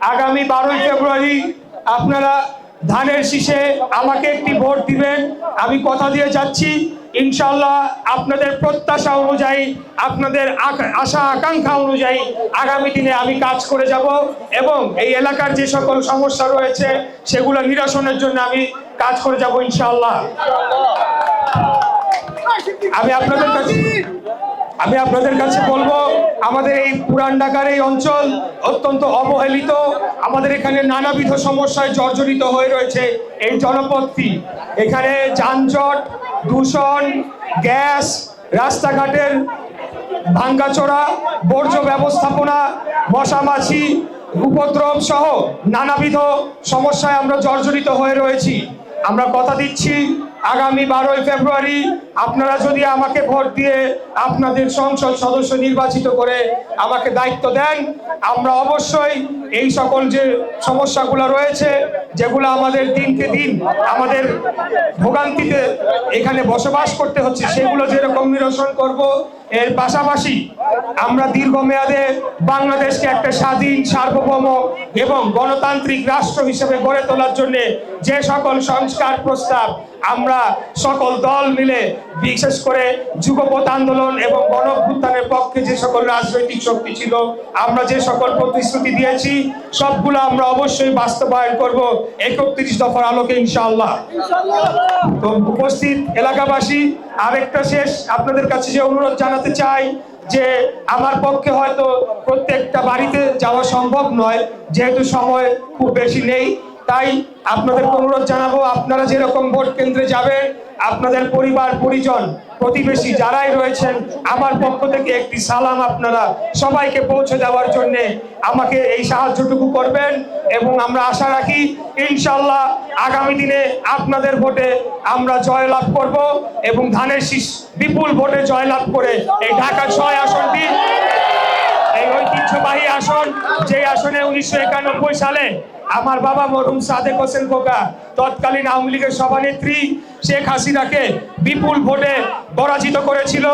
আগামী 12ই ফেব্রুয়ারি আপনারা ধানের শীষে আমাকে একটি ভোট দিবেন। আমি কথা দিয়ে যাচ্ছি, ইনশাআল্লাহ আপনাদের প্রত্যাশা অনুযায়ী, আপনাদের আশা আকাঙ্ক্ষা অনুযায়ী আগামী দিনে আমি কাজ করে যাব এবং এই এলাকার যে সকল সমস্যা রয়েছে সেগুলো নিরসনের জন্য আমি কাজ করে যাব ইনশাআল্লাহ। আমি আপনাদের কাছে বলবো, আমাদের এই পুরান ঢাকার এই অঞ্চল অত্যন্ত অবহেলিত। আমাদের এখানে নানাবিধ সমস্যায় জর্জরিত হয়ে রয়েছে এই জনপদটি। এখানে যানজট, দূষণ, গ্যাস, রাস্তাঘাটের ভাঙ্গাচোরা, বর্জ্য ব্যবস্থাপনা, মশামাছি উপদ্রব সহ নানাবিধ সমস্যায় আমরা জর্জরিত হয়ে রয়েছি। আমরা কথা দিচ্ছি, আগামী 12ই ফেব্রুয়ারি আপনারা যদি আমাকে ভোট দিয়ে আপনাদের সংসদ সদস্য নির্বাচিত করে আমাকে দায়িত্ব দেন, আমরা অবশ্যই এই সকল যে সমস্যাগুলো রয়েছে, যেগুলো আমাদের দিনকে দিন আমাদের ভোগান্তিতে এখানে বসবাস করতে হচ্ছে, সেগুলো যেরকম নিরসন করব। এর পাশাপাশি আমরা দীর্ঘমেয়াদে বাংলাদেশকে একটা স্বাধীন, সার্বভৌম এবং গণতান্ত্রিক রাষ্ট্র হিসেবে গড়ে তোলার জন্য যে সকল সংস্কার প্রস্তাব আমরা সকল দল মিলে, বিশেষ করে যুগপৎ আন্দোলন এবং গণঅভ্যুত্থানের পক্ষে যে সকল রাজনৈতিক শক্তি ছিল, আমরা যে সকল প্রতিশ্রুতি দিয়েছি সবগুলো আমরা অবশ্যই বাস্তবায়ন করব 31 দফার আলোকে ইনশাআল্লাহ। তো উপস্থিত এলাকাবাসী, আরেকটা শেষ আপনাদের কাছে যে অনুরোধ জানাতে চাই যে আমার পক্ষে হয়তো প্রত্যেকটা বাড়িতে যাওয়া সম্ভব নয়, যেহেতু সময় খুব বেশি নেই, তাই আপনাদের অনুরোধ জানাবো, আপনারা যেরকম ভোট কেন্দ্রে যাবেন, আপনাদের পরিবার পরিজন প্রতিবেশী যারাই রয়েছেন, আমার পক্ষ থেকে একটি সালাম আপনারা সবাইকে পৌঁছে দেওয়ার জন্য আমাকে এই সাহায্যটুকু করবেন। এবং আমরা আশা রাখি ইনশাআল্লাহ আগামী দিনে আপনাদের ভোটে আমরা জয়লাভ করব এবং ধানের শীষ বিপুল ভোটে জয়লাভ করে এই ঢাকা 6 আসনটি, এই ঐতিহ্যবাহী আসন, যে আসনে 1991 সালে আমার বাবা মরহুম সাদেক হোসেন খোকা তৎকালীন আওয়ামী লীগের সভানেত্রী শেখ হাসিনাকে বিপুল ভোটে পরাজিত করেছিল।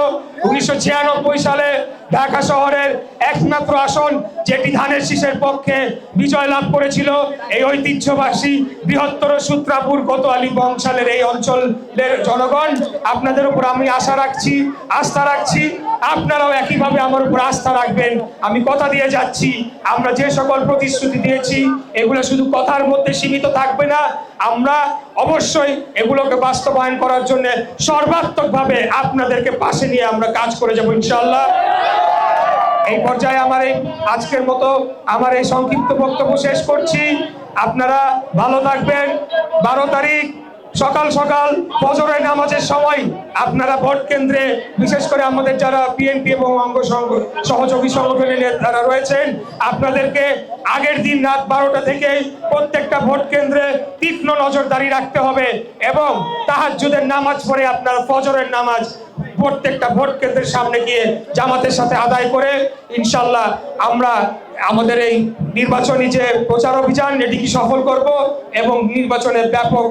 1996 সালে ঢাকা শহরের একমাত্র আসন যেটি ধানের শীষের পক্ষে বিজয় লাভ করেছিল, এই ঐতিহ্যবাসী বৃহত্তর সূত্রাপুর কোতোয়ালি বংশালের এই অঞ্চলের জনগণ, আপনাদের উপর আমি আশা রাখছি, আস্থা রাখছি, আপনারাও একইভাবে আমার উপর আস্থা রাখবেন। আমি কথা দিয়ে যাচ্ছি, আমরা যে সকল প্রতিশ্রুতি দিয়েছি এগুলো শুধু কথার মধ্যে সীমিত থাকবে না, আমরা অবশ্যই এগুলোকে বাস্তবায়ন করার জন্য সর্বাত্মকভাবে আপনাদেরকে পাশে নিয়ে আমরা কাজ করে যাব ইনশাআল্লাহ। এই পর্যায়ে আজকের মতো আমার এই সংক্ষিপ্ত বক্তব্য শেষ করছি। আপনারা ভালো থাকবেন। 12 তারিখ সকাল সকাল ফজরের নামাজের সময় আপনারা ভোট কেন্দ্রে, বিশেষ করে আমাদের যারা বিএনপি এবং অঙ্গ সহযোগী সংগঠনের নেতারা রয়েছেন, আপনাদেরকে আগের দিন রাত 12টা থেকে প্রত্যেকটা ভোট কেন্দ্রে তীক্ষ্ণ নজরদারি রাখতে হবে এবং তাহাজ্জুদের নামাজ পড়ে আপনারা ফজরের নামাজ প্রত্যেকটা ভোট কেন্দ্রের সামনে গিয়ে জামাতের সাথে আদায় করে ইনশাআল্লাহ আমরা আমাদের এই নির্বাচনী যে প্রচার অভিযান এটিকে সফল করব এবং নির্বাচনে ব্যাপক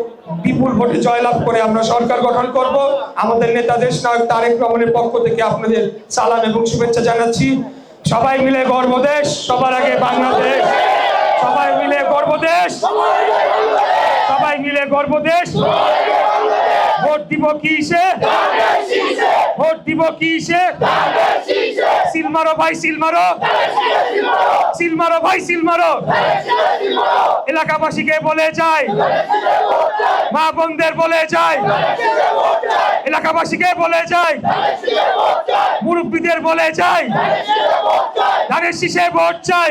বিপুল ভোটে জয়লাভ করে আমরা সরকার গঠন করব। আমাদের নেতা দেশ নায়ক তারেক রহমানের পক্ষ থেকে আপনাদের সালাম এবং শুভেচ্ছা জানাচ্ছি। সবাই মিলে গর্ব দেশ, সবার আগে বাংলাদেশ। সবাই মিলে গর্ব দেশ, সবাই মিলে গর্ব দেশ। ভোট দিব কিসে? ভোট দিব কিসে? সিল মারো ভাই, সিল মারো, সিল মারো ভাই, সিল মারো। এলাকাবাসীকে বলে যায়, মা বোনদের বলে যায়, এলাকাবাসীকে বলে যায়, মুরব্বীদের বলে যায়, ধানের শীষে ভোট চাই।